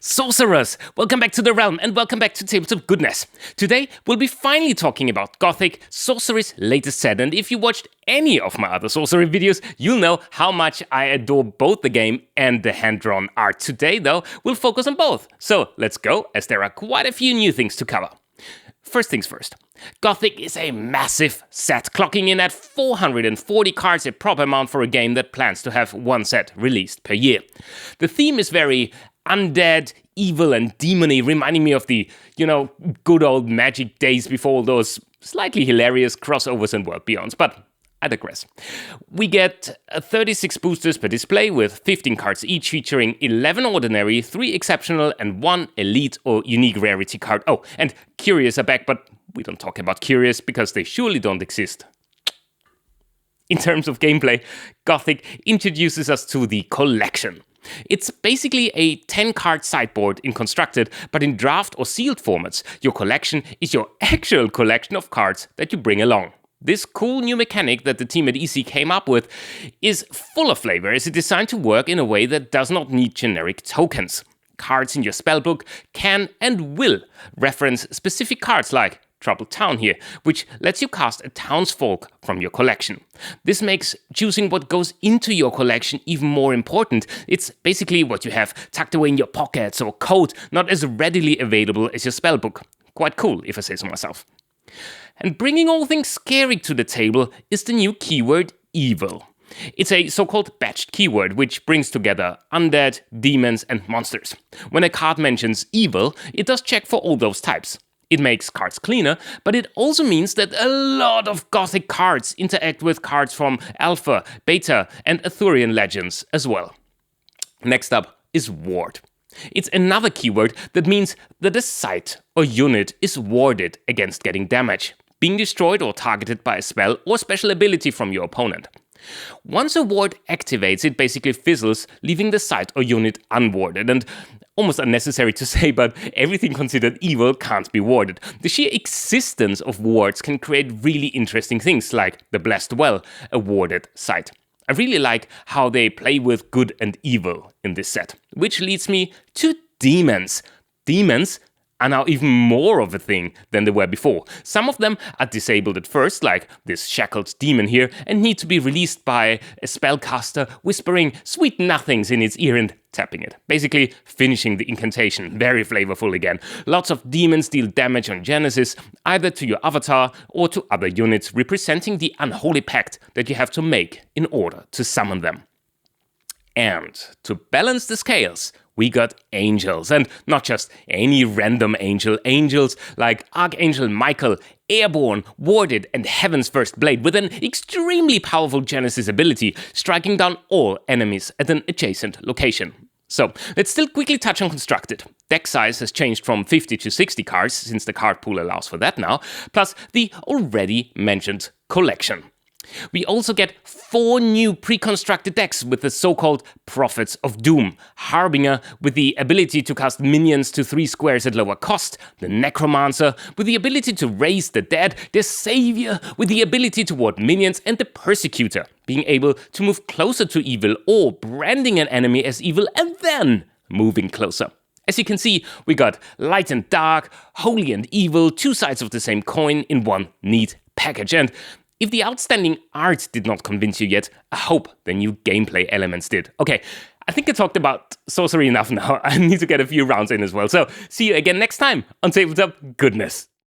Sorcerers, welcome back to the realm and welcome back to Tabletop Goodness. Today we'll be finally talking about Gothic, Sorcery's latest set, and if you watched any of my other Sorcery videos, you'll know how much I adore both the game and the hand-drawn art. Today though, we'll focus on both. So let's go, as there are quite a few new things to cover. First things first, Gothic is a massive set, clocking in at 440 cards, a proper amount for a game that plans to have one set released per year. The theme is very undead, evil and demony, reminding me of the, good old Magic days before all those slightly hilarious crossovers and world beyonds, but I digress. We get 36 boosters per display with 15 cards each, featuring 11 ordinary, 3 exceptional and 1 elite or unique rarity card. Oh, and curious are back, but we don't talk about curious because they surely don't exist. In terms of gameplay, Gothic introduces us to the collection. It's basically a 10-card sideboard in constructed, but in draft or sealed formats. Your collection is your actual collection of cards that you bring along. This cool new mechanic that the team at EC came up with is full of flavor, as it's designed to work in a way that does not need generic tokens. Cards in your spellbook can and will reference specific cards like Troubled Town here, which lets you cast a townsfolk from your collection. This makes choosing what goes into your collection even more important. It's basically what you have tucked away in your pockets or coat, not as readily available as your spellbook. Quite cool, if I say so myself. And bringing all things scary to the table is the new keyword evil. It's a so-called batched keyword, which brings together undead, demons, and monsters. When a card mentions evil, it does check for all those types. It makes cards cleaner, but it also means that a lot of Gothic cards interact with cards from Alpha, Beta, and Arthurian legends as well. Next up is ward. It's another keyword that means that a site or unit is warded against getting damage, being destroyed or targeted by a spell or special ability from your opponent. Once a ward activates, it basically fizzles, leaving the site or unit unwarded, and almost unnecessary to say, but everything considered evil can't be warded. The sheer existence of wards can create really interesting things, like the Blessed Well, a warded site. I really like how they play with good and evil in this set, which leads me to demons. Demons are now even more of a thing than they were before. Some of them are disabled at first, like this shackled demon here, and need to be released by a spellcaster whispering sweet nothings in its ear and tapping it. Basically finishing the incantation. Very flavorful again. Lots of demons deal damage on Genesis, either to your avatar or to other units, representing the unholy pact that you have to make in order to summon them. And to balance the scales, we got angels, and not just any random angel. Angels like Archangel Michael, airborne, warded, and Heaven's First Blade, with an extremely powerful Genesis ability, striking down all enemies at an adjacent location. So, let's still quickly touch on constructed. Deck size has changed from 50 to 60 cards, since the card pool allows for that now, plus the already mentioned collection. We also get 4 new pre-constructed decks with the so-called Prophets of Doom. Harbinger with the ability to cast minions to 3 squares at lower cost, the Necromancer with the ability to raise the dead, the Savior with the ability to ward minions, and the Persecutor being able to move closer to evil or branding an enemy as evil and then moving closer. As you can see, we got light and dark, holy and evil, 2 sides of the same coin in one neat package. And if the outstanding art did not convince you yet, I hope the new gameplay elements did. Okay, I think I talked about Sorcery enough now. I need to get a few rounds in as well. So, see you again next time on Tabletop Goodness.